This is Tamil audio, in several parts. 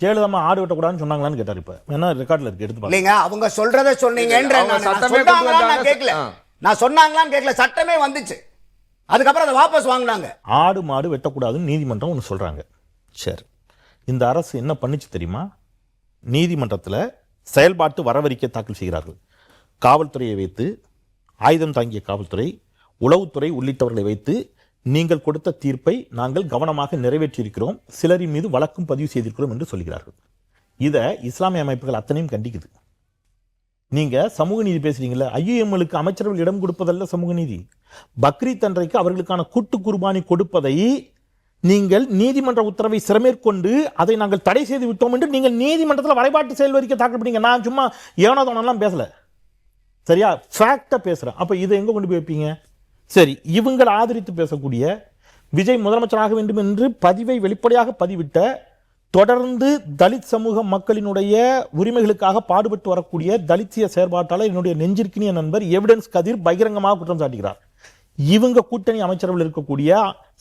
ஜெயலலிதா ஆடு வெட்டக்கூடாதுன்னு சொன்னாங்களான்னு கேட்டார். இப்ப என்ன ரெக்கார்ட்ல இருக்கு, எடுத்து பாருங்க. இல்லைங்க, அவங்க சொல்றதை சொன்னீங்கன்ற நான் கேட்கல, நான் சொன்னாங்களான்னு கேட்கல. சட்டமே வந்துச்சு, அதுக்கப்புறம் அதை வாபஸ் வாங்கினாங்க. ஆடு மாடு வெட்டக்கூடாதுன்னு நீதிமன்றம் ஒன்று சொல்றாங்க. சரி, இந்த அரசு என்ன பண்ணிச்சு தெரியுமா? நீதிமன்றத்தில் செயல்பாட்டு வரவறிக்கை தாக்கல் செய்கிறார்கள். காவல்துறையை வைத்து, ஆயுதம் தாங்கிய காவல்துறை, உளவுத்துறை உள்ளிட்டவர்களை வைத்து நீங்கள் கொடுத்த தீர்ப்பை நாங்கள் கவனமாக நிறைவேற்றியிருக்கிறோம், சிலரின் மீது வழக்கும் பதிவு செய்திருக்கிறோம் என்று சொல்கிறார்கள். இதை இஸ்லாமிய அமைப்புகள் அத்தனையும் கண்டிக்குது. நீங்க சமூக நீதி பேசுறீங்களா? ஐயுஎம்எலுக்கு அமைச்சர்கள் இடம் கொடுப்பதல்ல சமூக நீதி. பக்ரீத் அன்றைக்கு அவர்களுக்கான கூட்டு குர்பானி கொடுப்பதை நீங்கள் நீதிமன்ற உத்தரவை சிறமேற்கொண்டு அதை நாங்கள் தடை செய்து விட்டோம் என்று நீங்கள் நீதிமன்றத்தில் வரைபாட்டு செயல்வறிக்கை தாக்கல் பண்ணீங்க. நான் சும்மா ஏனோதானெல்லாம் பேசல, சரியா? ஃபேக்டா பேசுறேன். அப்ப இதை எங்க கொண்டு போய் வைப்பீங்க? சரி, இவங்களை ஆதரித்து பேசக்கூடிய விஜய் முதலமைச்சராக வேண்டும் என்று பதிவை வெளிப்படையாக பதிவிட்ட, தொடர்ந்து தலித் சமூக மக்களினுடைய உரிமைகளுக்காக பாடுபட்டு வரக்கூடிய தலித்திய செயற்பாட்டாளர் என்னுடைய நெஞ்சிற்கினிய நண்பர் எவிடன்ஸ் கதிர் பகிரங்கமாக குற்றம் சாட்டுகிறார். இவங்க கூட்டணி அமைச்சரவையில் இருக்கக்கூடிய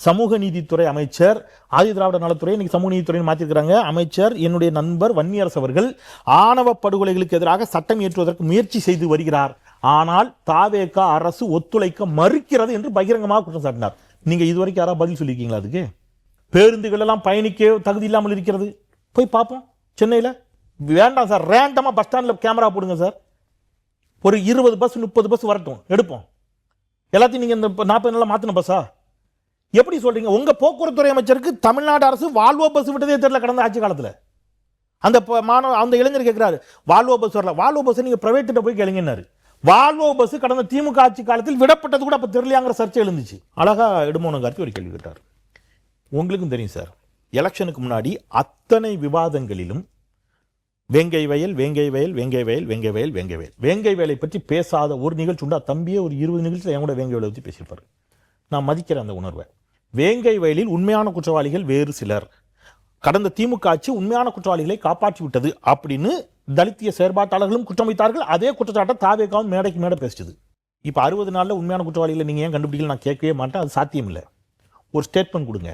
சமூக நீதித்துறை அமைச்சர், ஆதி திராவிட நலத்துறை இன்னைக்கு சமூக நீதித்துறை மாற்றிருக்கிறாங்க, அமைச்சர் என்னுடைய நண்பர் வன்னியரசு அவர்கள் ஆணவ படுகொலைகளுக்கு எதிராக சட்டம் இயற்றுவதற்கு முயற்சி செய்து வருகிறார். ஆனால் தாவேக அரசு ஒத்துழைக்க மறுக்கிறது என்று பகிரங்கமாக குற்றம் சாட்டினார். நீங்க இதுவரைக்கும் யாராவது பதில் சொல்லியிருக்கீங்களா? அதுக்கு பேருந்துகள் எல்லாம் பயணிக்க தகுதி இல்லாமல் இருக்கிறது, போய் பார்ப்போம். சென்னையில் வேண்டாம் சார், ரேண்டமா பஸ் ஸ்டாண்டில் கேமரா போடுங்க சார், ஒரு 20 பஸ் 30 பஸ் வரட்டும், எடுப்போம். எல்லாத்தையும் நீங்க இந்த 40 நாளா மாத்தின பஸ்ஸா? எப்படி சொல்றீங்க? உங்க போக்குவரத்துறை அமைச்சருக்கு தமிழ்நாடு அரசு வால்வோ பஸ் விட்டதே தெரியல கடந்த ஆட்சி காலத்தில். அந்த இளைஞர் கேட்கிறாரு, வால்வோ பஸ் வரல. வால்வோ பஸ் நீங்க பிரைவேட் போய் கேளுங்கன்னாரு. வால்வோ பஸ் கடந்த திமுக ஆட்சி காலத்தில் விடப்பட்டது கூட அப்ப தெரியலையாங்கிற சர்ச்சை எழுந்துச்சு. அழகா இடுமோன கார்த்தி ஒரு கேள்வி கேட்டார். உங்களுக்கும் தெரியும் சார், எலெக்ஷனுக்கு முன்னாடி அத்தனை விவாதங்களிலும் வேங்கை வயல் வேங்கை வயல் வேங்கை வயல் வேங்கை வயல் வேங்கை வயல் வேங்கை வயலை பற்றி பேசாத ஒரு நிகழ்ச்சி உண்டா? தம்பியே ஒரு 20 நிகழ்ச்சியில் என் கூட வேங்கை வயலை பற்றி பேசியிருப்பாரு. நான் மதிக்கிறேன் அந்த உணர்வை. வேங்கை வயலில் உண்மையான குற்றவாளிகள் வேறு சிலர், கடந்த திமுக ஆட்சி உண்மையான குற்றவாளிகளை காப்பாற்றி விட்டது அப்படின்னு தலித்திய செயற்பாட்டாளர்களும் குற்றம் வைத்தார்கள். அதே குற்றச்சாட்டை தாவேகாவும் மேடைக்கு மேடை பேசிச்சது. இப்போ 60 நாளில் உண்மையான குற்றவாளிகளை நீங்கள் ஏன் கண்டுபிடிக்கல நான் கேட்கவே மாட்டேன், அது சாத்தியம் இல்லை. ஒரு ஸ்டேட்மெண்ட் கொடுங்க,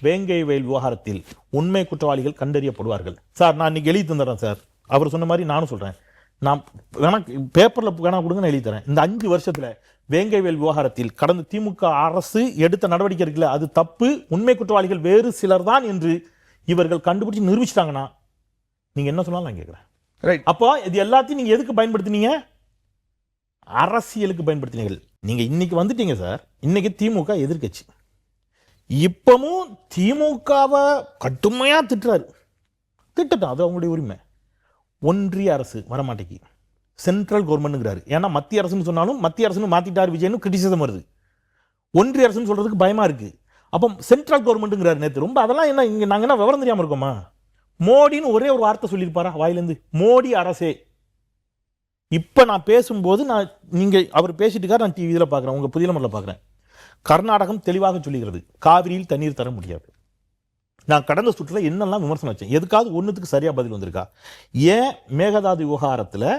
வேங்கை வயல் விவகாரத்தில் உண்மை குற்றவாளிகள் கண்டறியப்படுவார்கள். சார் நான் இன்னைக்கு எழுதி தந்துடுறேன் சார், அவர் சொன்ன மாதிரி நானும் சொல்றேன். நான் வேணா பேப்பர்ல வேணா கொடுங்க, நான் எழுதி தரேன். இந்த 5 வருஷத்துல வேங்கை வயல் விவகாரத்தில் கடந்த திமுக அரசு எடுத்த நடவடிக்கை இருக்குல்ல, அது தப்பு, உண்மை குற்றவாளிகள் வேறு சிலர் தான் என்று இவர்கள் கண்டுபிடிச்சு நிரூபிச்சிட்டாங்கன்னா நீங்க என்ன சொன்னாலும் நான் கேட்கிறேன். அப்போ இது எல்லாத்தையும் நீங்க எதுக்கு பயன்படுத்தினீங்க? அரசியலுக்கு பயன்படுத்தினீர்கள். நீங்க இன்னைக்கு வந்துட்டீங்க சார், இன்னைக்கு திமுக எதிர்க்கட்சி, இப்பவும் திமுகவை கடுமையா திட்டுறாரு. திட்டட்டும், அது அவங்களுடைய உரிமை. ஒன்றிய அரசு வரமாட்டேங்கி சென்ட்ரல் கவர்மெண்ட்ங்கிறாரு. ஏன்னா மத்திய அரசுன்னு சொன்னாலும் மத்திய அரசுன்னு மாத்திட்டார் விஜய்னு கிரிட்டிசிசம் வருது. ஒன்றிய அரசுன்னு சொல்றதுக்கு பயமா இருக்கு. அப்போ சென்ட்ரல் கவர்மெண்ட்ங்கிறாரு நேற்று. ரொம்ப அதெல்லாம் என்ன இங்க நாங்க என்ன விவரம் தெரியாம இருக்கோமா? மோடின்னு ஒரே ஒரு வார்த்தை சொல்லியிருப்பாரா வாயிலிருந்து? மோடி அரசே. இப்ப நான் பேசும்போது நீங்க அவர் பேசிட்டு இருக்காரு, நான் டிவி இதில் பார்க்குறேன், உங்க புதிய முறையில் பார்க்குறேன். கர்நாடகம் தெளிவாக சொல்லுகிறது, காவிரியில் தண்ணீர் தர முடியாது. நான் கடந்த சுற்றுல என்னெல்லாம் விமர்சனம் வச்சேன், எதுக்காவது ஒன்றுத்துக்கு சரியா பதில் வந்திருக்கா? ஏன் மேகதாது விவகாரத்தில்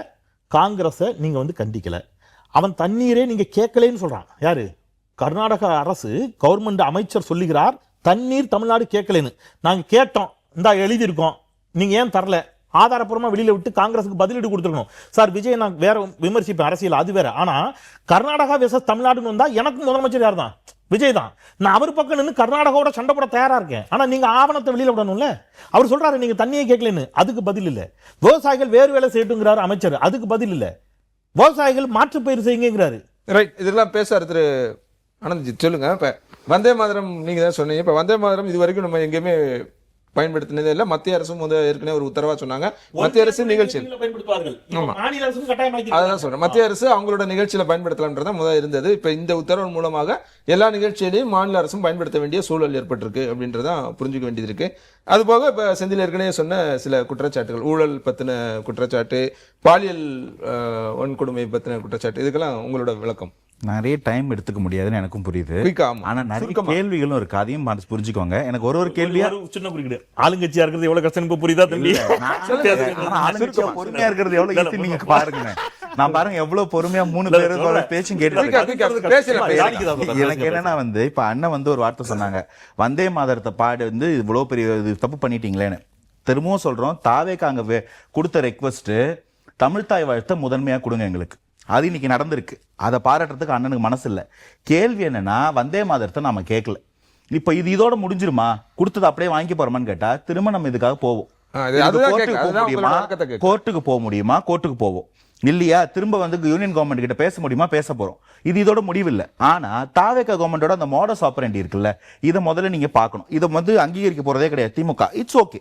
காங்கிரஸை நீங்க கண்டிக்கல? அவன் தண்ணீரே நீங்க கேட்கலன்னு சொல்றான். யாரு? கர்நாடக அரசு கவர்மெண்ட் அமைச்சர் சொல்லுகிறார், தண்ணீர் தமிழ்நாடு கேட்கலன்னு. நாங்க கேட்டோம், இந்த எழுதியிருக்கோம், நீங்க ஏன் தரல? ஆதாரப்பூர்வமா வெளியில விட்டு காங்கிரஸுக்கு பதிலீடு கொடுத்துருக்கணும். சார் விஜய் நான் வேற விமர்சிப்பேன், அரசியல் அது வேற. ஆனா கர்நாடகா வெர்சஸ் தமிழ்நாடுன்னு வந்தா எனக்கு முதலமைச்சர் யார் தான்? விஜய் தான். நான் அவர் பக்கம் நின்று கர்நாடகாவோட சண்டை போட தயாரா இருக்கேன். ஆனா நீங்க ஆவணத்தை வெளியில விடணும்ல. அவர் சொல்றாரு நீங்க தண்ணியை கேட்கலன்னு, அதுக்கு பதில் இல்ல. விவசாயிகள் வேறு வேலை செய்யட்டுங்கிறாரு அமைச்சர், அதுக்கு பதில் இல்ல. விவசாயிகள் மாற்று பயிர் செய்யுங்கிறாரு. ரைட், இதெல்லாம் பேசுறாரு திரு ஆனந்த்ஜி. சொல்லுங்க, இப்ப வந்தே மாதரம் நீங்க தான் சொன்னீங்க. இப்ப வந்தே மாதரம் இது வரைக்கும் நம்ம எங்கேயுமே பயன்படுத்தினதே இல்லை. மத்திய அரசும் ஏற்கனவே ஒரு உத்தரவா சொன்னாங்க. மத்திய அரசு நிகழ்ச்சியில் அதான் சொல்றேன், மத்திய அரசு அவங்களோட நிகழ்ச்சியில பயன்படுத்தலாம்ன்றதான் முதல் இருந்தது. இப்ப இந்த உத்தரவு மூலமாக எல்லா நிகழ்ச்சியிலையும் மாநில அரசும் பயன்படுத்த வேண்டிய சூழல் ஏற்பட்டிருக்கு அப்படின்றதான் புரிஞ்சுக்க வேண்டியது இருக்கு. அதுபோக இப்ப செந்தில் ஏற்கனவே சொன்ன சில குற்றச்சாட்டுகள், ஊழல் பத்தின குற்றச்சாட்டு, பாலியல் வன்கொடுமை பத்தின குற்றச்சாட்டு, இதுக்கெல்லாம் உங்களோட விளக்கம்? நிறைய டைம் எடுத்துக்க முடியாதுன்னு எனக்கும் புரியுது. ஆனா நிறைய கேள்விகளும் இருக்கு, அதையும் புரிஞ்சுக்கோங்க. எனக்கு ஒரு கேள்வியா சின்ன குறிப்பிடு, ஆளுங்கட்சியா இருக்கிறது எவ்வளவு கஷ்டம் இப்ப புரியுதா தம்பி? ஆளுங்கட்சியா பொறுமையா இருக்கிறது எவ்வளவு ஈஸி நீங்க பாருங்க. நான் பாருங்க எவ்வளவு பொறுமையா 3 பேரோட பேச்சும் கேட்டு. எனக்கு என்னன்னா இப்ப அண்ணன் ஒரு வார்த்தை சொன்னாங்க, வந்தே மாதரத்தை பாடு இவ்வளவு பெரிய தப்பு பண்ணிட்டீங்களேன்னு. திரும்பவும் சொல்றோம், தாவேக்கு அங்க கொடுத்த ரெக்வஸ்ட் தமிழ் தாய் வாழ்த்தை முதன்மையா கொடுங்க எங்களுக்கு. அது இன்னைக்கு நடந்திருக்கு. அதை பாராட்டுறதுக்கு அண்ணனுக்கு மனசு இல்லை. கேள்வி என்னன்னா, வந்தே மாதரத்தை நாம கேட்கல. இப்போ இதோட முடிஞ்சிருமா, கொடுத்தது அப்படியே வாங்கி போறோமான்னு கேட்டா திரும்ப நம்ம இதுக்காக போவோம். கோர்ட்டுக்கு போக முடியுமா, கோர்ட்டுக்கு போவோம் இல்லையா, திரும்ப வந்து யூனியன் கவர்மெண்ட் கிட்ட பேச முடியுமா, பேச போறோம். இதோட முடிவில்லை. ஆனா தாவேகா கவர்மெண்டோட அந்த மோடஸ் ஆப்பரண்டி இருக்குல்ல, இதை முதல்ல நீங்க பார்க்கணும். இதை வந்து அங்கீகரிக்க போறதே கிடையாது DMK. It's okay.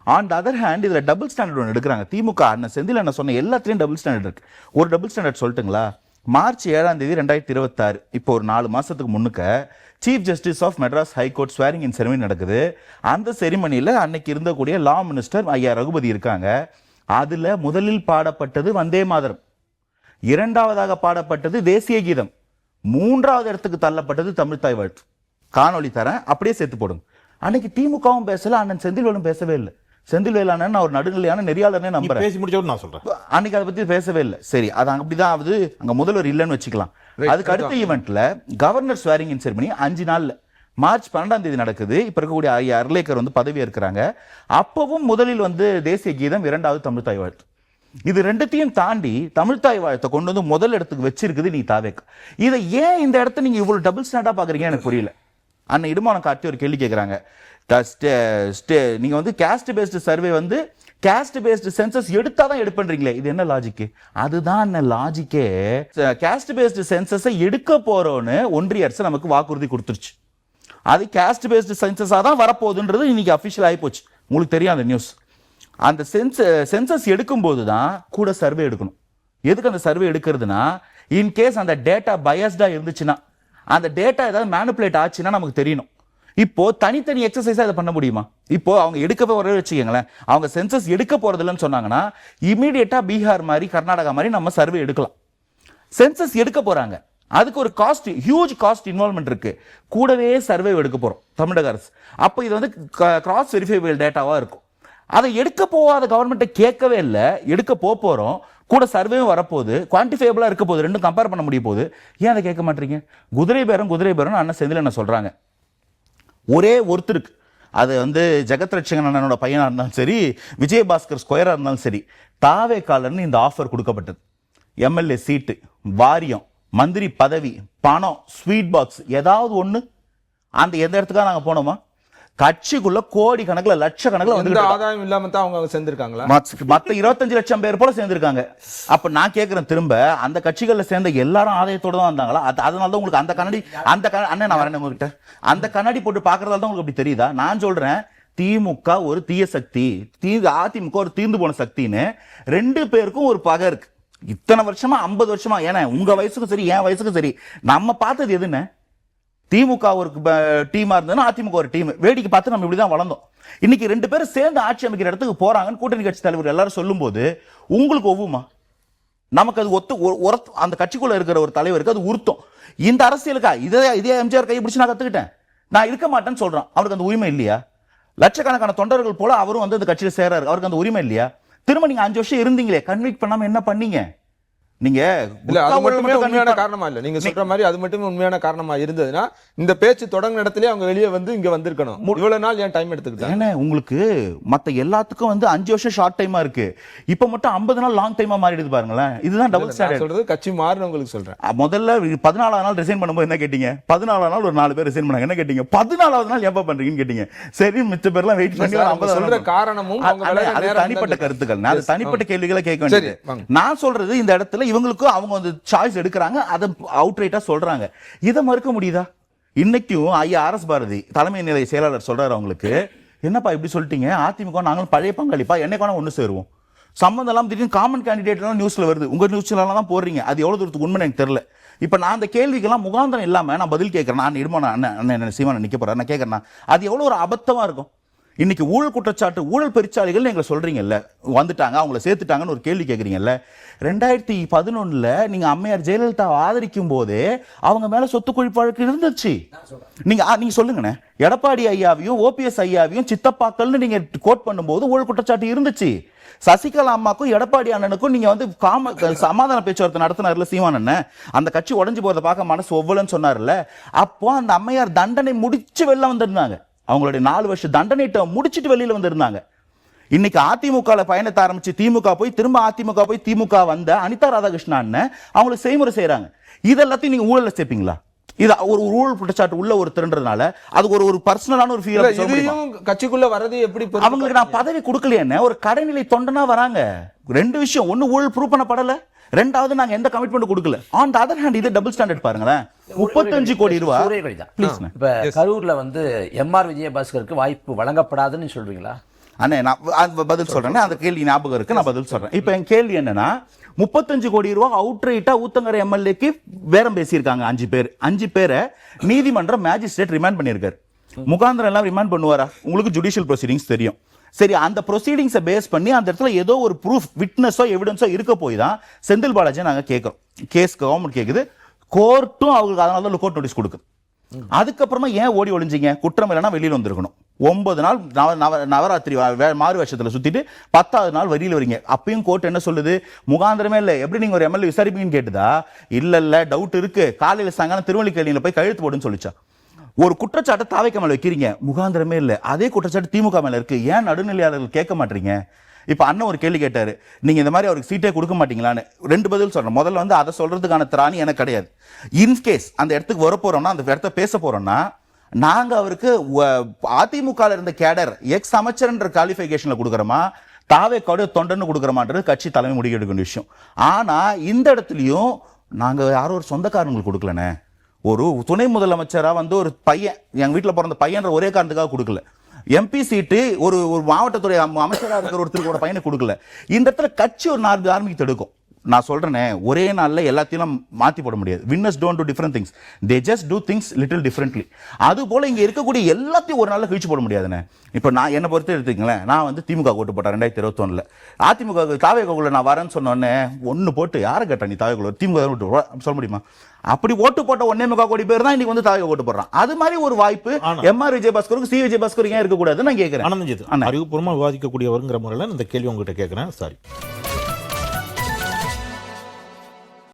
On the other hand இதுல டபுள் ஸ்டாண்டர்ட் ஒன்று எடுக்கிறாங்க திமுக. அண்ணன் செந்தில் என்ன சொன்ன எல்லாத்துலயும் டபுள் ஸ்டாண்டர்ட் இருக்கு. ஒரு டபுள் ஸ்டாண்டர்ட் சொல்லட்டுங்களா? மார்ச் 7ஆம் தேதி 2026, இப்போ ஒரு 4 மாசத்துக்கு முன்னுக்க chief justice of Madras high court swearing in ceremony நடக்குது. அந்த செரிமனியில் அன்னைக்கு இருந்தக்கூடிய லா மினிஸ்டர் ஐயா ரகுபதி இருக்காங்க. அதுல முதலில் பாடப்பட்டது வந்தே மாதரம், 2வதாக பாடப்பட்டது தேசிய கீதம், 3வது இடத்துக்கு தள்ளப்பட்டது தமிழ் தாய் வாழ்த்து. காணொலி தரேன், அப்படியே சேர்த்து போடுங்க. அன்னைக்கு திமுகவும் பேசல, அண்ணன் செந்தில்வேலும் பேசவே இல்லை. செந்தில்வேல் அண்ணன் ஒரு நடுநிலையான நெறியாளர்னே நம்புறேன். பேசி முடிச்ச நான் சொல்றேன், அன்னைக்கு அதை பத்தி பேசவே இல்லை. சரி, அது அப்படிதான் ஆகுது. அங்க முதல்வர் இல்லைன்னு வச்சுக்கலாம். அதுக்கு அடுத்த ஈவெண்ட்ல கவர்னர் ஸ்வேரிங் இன் செரிமனி 5 நாள்ல மார்ச் 12ஆம் தேதி நடக்குது. இப்ப இருக்கக்கூடிய ஐயா அர்லேக்கர் வந்து பதவி இருக்கிறாங்க. அப்பவும் முதலில் வந்து தேசிய கீதம், 2வது தமிழ் தாய் வாழ்த்து. இது ரெண்டுத்தையும் தாண்டி தமிழ் தாய் வாழ்த்தை கொண்டு வந்து முதல் இடத்துக்கு வச்சிருக்குது நீ தாவேக்கா. இதை ஏன் இந்த இடத்த நீங்க இவ்வளவு டபுள் ஸ்டாண்டா பாக்குறீங்க எனக்கு புரியல. அண்ணன் இடுமானம் காட்டி ஒரு கேள்வி கேட்கிறாங்க. நீங்க வந்து காஸ்ட் பேஸ்டு சர்வே வந்து காஸ்ட் பேஸ்டு சென்சஸ் எடுத்தாதான் எடுப்பீங்களே, இது என்ன லாஜிக்? அதுதான் என்ன லாஜிக்கே. காஸ்ட் பேஸ்டு சென்சஸை எடுக்க போறோன்னு ஒன்றிய அரசு நமக்கு வாக்குறுதி கொடுத்துருச்சு. அது காஸ்ட் பேஸ்டு சென்சஸா தான் வரப்போகுதுன்றது இன்னைக்கு அபிஷியல் ஆகி போச்சு. உங்களுக்கு தெரியும் அந்த நியூஸ். அந்த சென்சஸ் எடுக்கும் போது தான் கூட சர்வே எடுக்கணும். எதுக்கு அந்த சர்வே எடுக்கிறதுனா, இன்கேஸ் அந்த டேட்டா பயஸ்டா இருந்துச்சுன்னா, அந்த டேட்டா ஏதாவது மேனிபுலேட் ஆச்சுன்னா நமக்கு தெரியணும். இப்போ தனித்தனி எக்ஸசைஸா இதை பண்ண முடியுமா? இப்போ அவங்க எடுக்க போற வச்சுக்கோங்களேன், அவங்க சென்சஸ் எடுக்க போறது இல்லைன்னு சொன்னாங்கன்னா இமீடியட்டா பீகார் மாதிரி கர்நாடகா மாதிரி நம்ம சர்வே எடுக்கலாம். சென்சஸ் எடுக்க போறாங்க, அதுக்கு ஒரு காஸ்ட், ஹியூஜ் காஸ்ட் இன்வால்வ்மெண்ட் இருக்கு. கூடவே சர்வே எடுக்க போறோம் தமிழக அரசு. அப்போ இது வந்து கிராஸ் வெரிஃபைபிள் டேட்டாவா இருக்கும். அதை எடுக்க போகாத கவர்மெண்ட்டை கேட்கவே இல்லை. எடுக்க போறோம், கூட சர்வேவும் வரப்போகுது, குவான்டிஃபைபிளா இருக்க போகுது, ரெண்டும் கம்பேர் பண்ண முடிய போகுது. ஏன் அதை கேட்க மாட்டீங்க? குதிரை பேரம் அண்ணன் செந்தில் என்ன சொல்றாங்க. ஒரே ஒருத்தருக்கு, அது வந்து ஜெகத் ரட்சகன் அண்ணனோட பையனா இருந்தாலும் சரி, விஜயபாஸ்கர் ஸ்கொயரா இருந்தாலும் சரி, தாவேக்காலன்னு இந்த ஆஃபர் கொடுக்கப்பட்டது. எம்எல்ஏ சீட்டு, வாரியம், மந்திரி பதவி, பணம், ஸ்வீட் பாக்ஸ், ஏதாவது ஒண்ணு. அந்த எந்த இடத்துக்காக நாங்க போனோமா? கட்சிக்குள்ள கோடி கணக்குல லட்ச கணக்குல வந்து ஆதாயம் இல்லாம தான் அவங்க சேர்ந்திருக்காங்களா? மத்த 25 லட்சம் பேர் போல சேர்ந்திருக்காங்க. அப்ப நான் கேட்கிறேன் திரும்ப, அந்த கட்சிகள்ல சேர்ந்த எல்லாரும் ஆதாயத்தோட தான் வந்தாங்களா? அதனாலதான் உங்களுக்கு அந்த கண்ணாடி, அண்ணன் நான் வரேன் உங்ககிட்ட, அந்த கண்ணாடி போட்டு பாக்குறதால தான் உங்களுக்கு அப்படி தெரியுதா? நான் சொல்றேன், திமுக ஒரு தீய சக்தி, அதிமுக ஒரு தீர்ந்து போன சக்தின்னு 2 பேருக்கும் ஒரு பகை இருக்கு. இத்தனை வருஷமா 50 வருஷமா, ஏன்னா உங்க வயசுக்கும் சரி என் வயசுக்கும் சரி நம்ம பார்த்தது எதுன்னு, திமுக ஒரு டீமா இருந்ததுன்னா அதிமுக ஒரு டீம், வேடிக்கை பார்த்து நம்ம இப்படிதான் வளர்ந்தோம். இன்னைக்கு 2 பேரும் சேர்ந்து ஆட்சி அமைக்கிற இடத்துக்கு போறாங்கன்னு கூட்டணி கட்சி தலைவர் எல்லாரும் சொல்லும் போது உங்களுக்கு ஒவ்வுமா? நமக்கு அது அந்த கட்சிக்குள்ள இருக்கிற ஒரு தலைவருக்கு அது உறுத்தம். இந்த அரசியலுக்கா இதே எம்ஜிஆர் கை பிடிச்சு நான் கத்துக்கிட்டேன், நான் இருக்க மாட்டேன்னு சொல்றான். அவருக்கு அந்த உரிமை இல்லையா? லட்சக்கணக்கான தொண்டர்கள் போல அவரும் வந்து அந்த கட்சியில சேராரு, அவருக்கு அந்த உரிமை இல்லையா? திரும்ப நீங்க 5 வருஷம் இருந்தீங்களே, கன்விக்ட் பண்ணாம என்ன பண்ணீங்க நீங்க? இல்ல, அது மட்டுமே உண்மையான காரணமா இல்ல. நீங்க சொல்ற மாதிரி அது மட்டுமே உண்மையான காரணமா இருந்ததுன்னா இந்த பேச்சு தொடங்க இடத்துல அவங்க வெளியே வந்து இங்க வந்திருக்கணும். இவ்வளவு நாள் ஏன் டைம் எடுத்துக்கிட்டாங்க? உங்களுக்கு மத்த எல்லாத்துக்கும் வந்து 5 வருஷம் ஷார்ட் டைமா இருக்கு, இப்ப மட்டும் 50 நாள் லாங் டைமா மாறிடுது பாருங்களேன். இதுதான் டபுள் ஸ்டாண்டர்ட் சொல்றது. கட்சி மாறினவங்களுக்கு சொல்றேன். முதல்ல 14ஆவது நாள் ரிசைன் பண்ணும்போது என்ன கேட்டீங்க? 14ஆவது நாள் ஒரு 4 பேர் ரிசைன் பண்ணாங்க. என்ன கேட்டீங்க? 14ஆவது நாள் எப்ப பண்றீங்கன்னு கேட்டீங்க. சரி, மிச்ச பேர்லாம் வெயிட் பண்ணி சொல்ற காரணமும் தனிப்பட்ட கருத்துக்கள், அது தனிப்பட்ட கேள்விகளை கேட்க வேண்டியது. நான் சொல்றது இந்த இடத்துல இவங்களுக்கு அவங்க வந்து சாய்ஸ் எடுக்கிறாங்க, அதை அவுட்ரைட்டா சொல்றாங்க. இதை மறுக்க முடியுதா? இன்னைக்கும் ஐயா ஆர்.எஸ். பாரதி தலைமை நிலைய செயலாளர் சொல்றாரு அவங்களுக்கு, என்னப்பா இப்படி சொல்லிட்டீங்க, அதிமுக நாங்களும் பழைய பங்காளிப்பா, என்னைக்கான ஒண்ணு சேருவோம், சம்பந்தம் எல்லாம் திடீர்னு காமன் கேண்டிடேட் எல்லாம் நியூஸ்ல வருது, உங்க நியூஸ்ல எல்லாம் தான் போடுறீங்க, அது எவ்வளவு தூரத்துக்கு உண்மை எனக்கு தெரியல. இப்ப நான் அந்த கேள்விக்கெல்லாம் முகாந்திரம் இல்லாம நான் பதில் கேட்கறேன். நான் இடுமான அண்ணன் சீமான் நிக்க போறேன், நான் கேட்கறேன், அது எவ்வளவு ஒரு அபத்தமா இருக்கும். இன்னைக்கு ஊழல் குற்றச்சாட்டு, ஊழல் பெருச்சாளிகள் எங்களை சொல்றீங்கல்ல, வந்துட்டாங்க அவங்கள சேர்த்துட்டாங்கன்னு ஒரு கேள்வி கேட்கறீங்கல்ல. 2011 நீங்க அம்மையார் ஜெயலலிதா ஆதரிக்கும் போது அவங்க மேல சொத்து குவிப்பு வழக்கு இருந்துச்சு. நீங்க சொல்லுங்கண்ணே, எடப்பாடி ஐயாவையும் ஓபிஎஸ் ஐயாவையும் சித்தப்பாக்கள்னு நீங்க கோட் பண்ணும்போது ஊழல் குற்றச்சாட்டு இருந்துச்சு. சசிகலா அம்மாக்கும் எடப்பாடி அண்ணனுக்கும் நீங்க வந்து சமாதான பேச்சுவார்த்தை நடத்தினார்ல சீமான் அண்ணன், அந்த கட்சி உடஞ்சு போறதை பார்க்க மனசு ஒவ்வொருன்னு சொன்னார்ல, அப்போ அந்த அம்மையார் தண்டனை முடிச்சு வெளில வந்திருந்தாங்க. அவங்களுடைய 4 வருஷ தண்டனை முடிச்சிட்டு வெளியில வந்திருந்தாங்க. இன்னைக்கு அதிமுக பயணத்தை ஆரம்பிச்சு திமுக போய் திரும்ப அதிமுக போய் திமுக வந்த அனிதா ராதாகிருஷ்ணன் அண்ணன் அவங்களுக்கு செய்முறை செய்யறாங்க. இதெல்லாத்தையும் நீங்க ஊழல்ல சேர்ப்பீங்களா? இது ஒரு ஊழல் குற்றச்சாட்டு உள்ள ஒரு திருன்றதுனால அது ஒரு பர்சனலான ஒரு ஃபீல். இதையும் கட்சிக்குள்ள வரது எப்படி அவங்களுக்கு நான் பதவி கொடுக்கலையே, ஒரு கடைநிலை தொண்டனா வராங்க. ரெண்டு விஷயம், ஒன்னு ஊழல் ப்ரூவ் பண்ணப்படல, ரெண்டாவது நாங்க எந்த கமிட்மெண்ட் கொடுக்கல. ஆன் தி அதர் ஹேண்ட் இது டபுள் ஸ்டாண்டர்ட் பாருங்களேன். 35 கோடி ரூபாய் இப்ப கரூர்ல வந்து எம்ஆர் விஜயபாஸ்கருக்கு வாய்ப்பு வழங்கப்படாதுன்னு சொல்றீங்களா? அண்ணே நான் பதில் சொல்றேன். அந்த கேள்வி ஞாபகம் இருக்கு, நான் பதில் சொல்றேன். இப்ப என் கேள்வி என்னன்னா, 35 கோடி ரூபாய் அவுட்ரைட்டா ஊத்தங்கரை எம்எல்ஏக்கு பேரம் பேசியிருக்காங்க 5 பேரை நீதிமன்றம் மேஜிஸ்ட்ரேட் ரிமாண்ட் பண்ணியிருக்காரு. முகாந்திரம் எல்லாம் ரிமாண்ட் பண்ணுவாரா? உங்களுக்கு ஜுடிஷியல் ப்ரொசீடிங்ஸ் தெரியும். சரி, அந்த ப்ரொசீடிங்ஸை பேஸ் பண்ணி அந்த இடத்துல ஏதோ ஒரு ப்ரூஃப், விட்னஸோ எவிடன்ஸோ இருக்க போய் தான் செந்தில் பாலாஜி நாங்கள் கேட்குறோம். கேஸ் கவர்மெண்ட் கேட்குது, கோர்ட்டும் அவங்களுக்கு அதனால தான் லுக் நோட்டீஸ் கொடுக்குது. அதுக்கப்புறமா ஏன் ஓடி ஒளிஞ்சிங்க? குற்றம் இல்லைன்னா வெளியில் வந்திருக்கணும். 9 நாள் நவராத்திரி மாறு வருஷத்தில் சுத்திட்டு 10வது நாள் வெளியில் வரீங்க. அப்பயும் கோர்ட் என்ன சொல்லுது? முகாந்திரமே இல்லை, எப்படி நீங்க ஒரு எம்எல்ஏ விசாரிப்பீங்கன்னு கேட்டுதா? இல்ல டவுட் இருக்கு, காலையில் சாயங்காலம் திருவள்ளிக்கேணியில் போய் கழுத்து போடுன்னு சொல்லிச்சா. ஒரு குற்றச்சாட்டை தாவைக்க மேல வைக்கிறீங்க, முகாந்திரமே இல்லை. அதே குற்றச்சாட்டு திமுக மேல இருக்கு, ஏன் நடுநிலையாளர்கள் கேட்க மாட்டீங்க? இப்ப அண்ணன் ஒரு கேள்வி கேட்டாரு, நீங்க இந்த மாதிரி அவருக்கு சீட்டே கொடுக்க மாட்டீங்களான்னு. 2 பதில் சொல்றேன். முதல்ல வந்து அதை சொல்றதுக்கான திராணி எனக்கு கிடையாது. இன்கேஸ் அந்த இடத்துக்கு வர போறோம்னா, அந்த இடத்த பேச போறோம்னா, நாங்க அவருக்கு அதிமுக இருந்த கேடர் எக்ஸ் அமைச்சர்ன்ற குவாலிஃபிகேஷன்ல கொடுக்குறோமா, தாவேக்காவுடைய தொண்டன்னு கொடுக்குறோமான்றது கட்சி தலைமை முடிவு எடுக்க வேண்டிய விஷயம். ஆனா இந்த இடத்துலயும் நாங்க யாரும் ஒரு சொந்தக்காரங்களுக்கு கொடுக்கலனே. ஒரு துணை முதலமைச்சரா வந்து ஒரு பையன், எங்க வீட்டில் பிறந்த பையன்ற ஒரே காரணத்துக்காக கொடுக்கல. எம்பி சீட்டு ஒரு மாவட்டத்துறை அமைச்சராக இருக்கிற ஒருத்தருக்கு பையனை கொடுக்கல. இந்த இடத்துல கட்சி ஒரு 4 ஆர்மிக்கு தடுக்கும். நான் சொல்றேனே, ஒரே நாள்ல எல்லாத்தையும் மாத்தி போட முடியாது. Winners don't do different things, they just do things little differently. அது போல இங்க இருக்கக்கூடிய எல்லாத்தையும் ஒரு நாள்ல கழிச்சு போட முடியாதுண்ணே. இப்போ நான் என்ன பொறுத்து எடுத்துக்கங்களேன், நான் வந்து திமுக ஓட்டு போட்டேன் 2021. அதிமுக தாவேக்குள்ள நான் வரேன்னு சொன்னோன்னே ஒன்னு போட்டு யாரை கேட்டா நீ தாவேக்குள்ள திமுக ஓட்டு சொல்ல முடியுமா? அப்படி ஓட்டு போட்ட 1.25 கோடி பேர் தான் இன்னைக்கு வந்து தாவே ஓட்டு போடுறான். அது மாதிரி ஒரு வாய்ப்பு எம்ஆர் விஜயபாஸ்கருக்கு சி விஜயபாஸ்கர் ஏன் இருக்கக்கூடாது நான் கேட்கிறேன். அறிவுபூர்வமா விவாதிக்கக்கூடியவருங்கிற முறையில் இந்த கேள்வி உங்ககிட்ட கேட்கிறேன். சாரி.